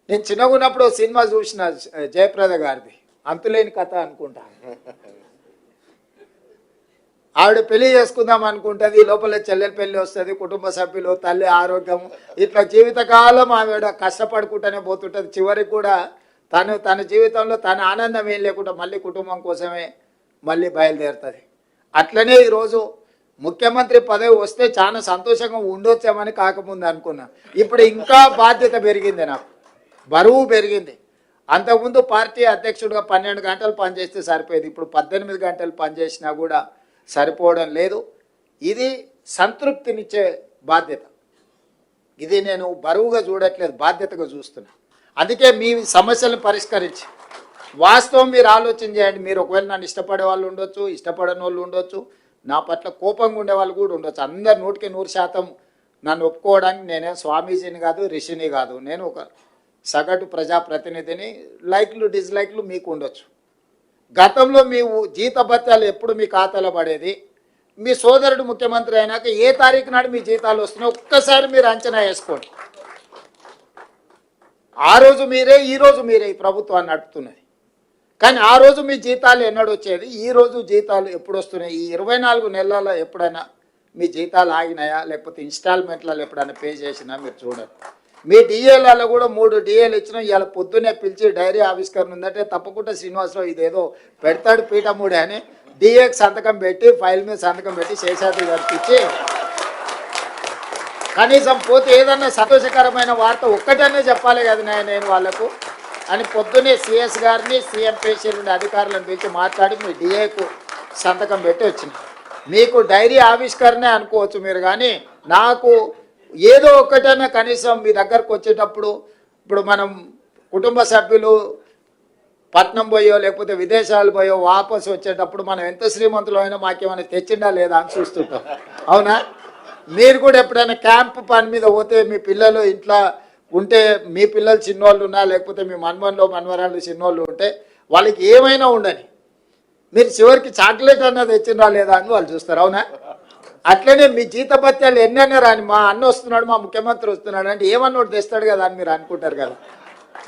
నేను చిన్నగా ఉన్నప్పుడు సినిమా చూసిన జయప్రద గారిది అంతులేని కథ అనుకుంటా. ఆవిడ పెళ్లి చేసుకుందాం అనుకుంటుంది, లోపల చెల్లెలు పెళ్లి వస్తుంది, కుటుంబ సభ్యులు, తల్లి ఆరోగ్యం, ఇట్లా జీవితకాలం ఆవిడ కష్టపడుకుంటూనే పోతుంటుంది. చివరికి కూడా తన జీవితంలో తన ఆనందం ఏం లేకుండా మళ్ళీ కుటుంబం కోసమే మళ్ళీ బయలుదేరుతుంది. అట్లనే ఈరోజు ముఖ్యమంత్రి పదవి వస్తే చాలా సంతోషంగా ఉండొచ్చామని కాకముందు అనుకున్నా. ఇప్పుడు ఇంకా బాధ్యత పెరిగింది, నాకు బరువు పెరిగింది. అంతకుముందు పార్టీ అధ్యక్షుడిగా 12 గంటలు పనిచేస్తే సరిపోయేది, ఇప్పుడు 18 గంటలు పనిచేసినా కూడా సరిపోవడం లేదు. ఇది సంతృప్తినిచ్చే బాధ్యత. ఇది నేను బరువుగా చూడట్లేదు, బాధ్యతగా చూస్తున్నా. అందుకే మీ సమస్యలను పరిష్కరించి వాస్తవం మీరు ఆలోచన చేయండి. మీరు ఒకవేళ నన్ను ఇష్టపడే వాళ్ళు ఉండొచ్చు, ఇష్టపడని వాళ్ళు ఉండొచ్చు, నా పట్ల కోపంగా ఉండే వాళ్ళు కూడా ఉండొచ్చు. అందరు 100% నన్ను ఒప్పుకోవడానికి నేనే స్వామీజీని కాదు, రిషిని కాదు. నేను ఒక సగటు ప్రజాప్రతినిధిని. లైక్లు డిస్లైక్లు మీకు ఉండొచ్చు. గతంలో మీ జీతభత్యాలు ఎప్పుడు మీ ఖాతాలో పడేది, మీ సోదరుడు ముఖ్యమంత్రి అయినాక ఏ తారీఖు నాడు మీ జీతాలు వస్తున్నాయి ఒక్కసారి మీరు అంచనా వేసుకోండి. ఆ రోజు మీరే, ఈ రోజు మీరే ఈ ప్రభుత్వాన్ని నడుపుతున్నది. కానీ ఆ రోజు మీ జీతాలు ఎన్నడు వచ్చేది, ఈ రోజు జీతాలు ఎప్పుడు వస్తున్నాయి, ఈ 24 నెలల్లో ఎప్పుడైనా మీ జీతాలు ఆగినాయా, లేకపోతే ఇన్స్టాల్మెంట్లలో ఎప్పుడైనా పే చేసినా మీరు చూడండి. మీ డిఏలలో కూడా 3 డిఏలు ఇచ్చినా ఇవాళ పొద్దున్నే పిలిచి డైరీ ఆవిష్కరణ ఉందంటే తప్పకుండా శ్రీనివాసరావు ఇదేదో పెడతాడు పీఠముడే అని డిఏకి సంతకం పెట్టి, ఫైల్ మీద సంతకం పెట్టి శేషాద్రి గారికి ఇచ్చి కనీసం పోతే ఏదన్నా సంతోషకరమైన వార్త ఒక్కటనే చెప్పాలి కదా నేను వాళ్ళకు అని పొద్దున్నే సిఎస్ గారిని, సీఎం పేషెంట్ అధికారులను పిలిచి మాట్లాడి మీ డిఏకు సంతకం పెట్టి వచ్చిన. మీకు డైరీ ఆవిష్కరణే అనుకోవచ్చు మీరు, కానీ నాకు ఏదో ఒక్కటైనా కనీసం మీ దగ్గరకు వచ్చేటప్పుడు, ఇప్పుడు మనం కుటుంబ సభ్యులు పట్నం పోయో లేకపోతే విదేశాలు పోయో వాపసు వచ్చేటప్పుడు మనం ఎంత శ్రీమంతులు అయినా మాకేమైనా తెచ్చిండా లేదా అని చూస్తుంటాం, అవునా? మీరు కూడా ఎప్పుడైనా క్యాంప్ పని మీద పోతే మీ పిల్లలు ఇంట్లో ఉంటే, మీ పిల్లలు చిన్నోళ్ళు ఉన్నా లేకపోతే మీ మనవరాళ్ళు చిన్నోళ్ళు ఉంటే వాళ్ళకి ఏమైనా ఉండని మీరు చివరికి చాక్లెట్ అన్నది తెచ్చిందా లేదా అని వాళ్ళు చూస్తారు, అవునా? అట్లనే మీ జీతభత్యాలు ఎన్నైనా రాని, మా అన్న వస్తున్నాడు, మా ముఖ్యమంత్రి వస్తున్నాడు అంటే ఏమన్నా ఒకటి తెస్తాడు కదా అని మీరు అనుకుంటారు కదా.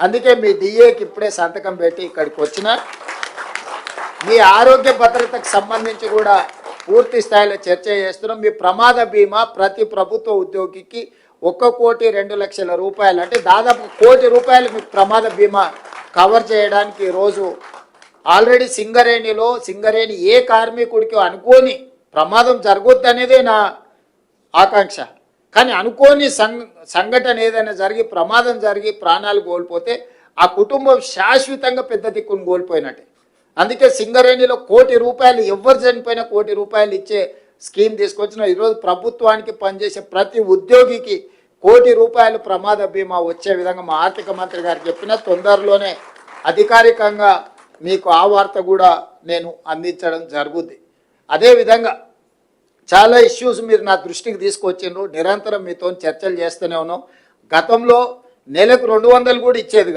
అందుకే మీ డిఏకి ఇప్పుడే సంతకం పెట్టి ఇక్కడికి వచ్చిన మీ ఆరోగ్య భద్రతకు సంబంధించి కూడా పూర్తి స్థాయిలో చర్చ చేస్తున్నాం. మీ ప్రమాద బీమా ప్రతి ప్రభుత్వ ఉద్యోగికి 1,02,00,000 రూపాయలు, అంటే దాదాపు 1 కోటి రూపాయలు మీకు ప్రమాద బీమా కవర్ చేయడానికి ఈరోజు ఆల్రెడీ సింగరేణి ఏ కార్మికుడికి అనుకోని ప్రమాదం జరగొద్దనేదే నా ఆకాంక్ష. కానీ అనుకోని సంఘటన ఏదైనా జరిగి, ప్రమాదం జరిగి ప్రాణాలు కోల్పోతే ఆ కుటుంబం శాశ్వతంగా పెద్ద దిక్కును కోల్పోయినట్టే. అందుకే సింగరేణిలో 1 కోటి రూపాయలు, ఎవరు చనిపోయినా 1 కోటి రూపాయలు ఇచ్చే స్కీమ్ తీసుకొచ్చిన. ఈరోజు ప్రభుత్వానికి పనిచేసే ప్రతి ఉద్యోగికి 1 కోటి రూపాయలు ప్రమాద బీమా వచ్చే విధంగా మా ఆర్థిక మంత్రి గారు చెప్పిన తొందరలోనే అధికారికంగా మీకు ఆ వార్త కూడా నేను అందించడం జరుగుద్ది. అదేవిధంగా చాలా ఇష్యూస్ మీరు నా దృష్టికి తీసుకొచ్చిండ్రు. నిరంతరం మీతో చర్చలు చేస్తూనే ఉన్నాం. గతంలో నెలకు 200 కూడా ఇచ్చేది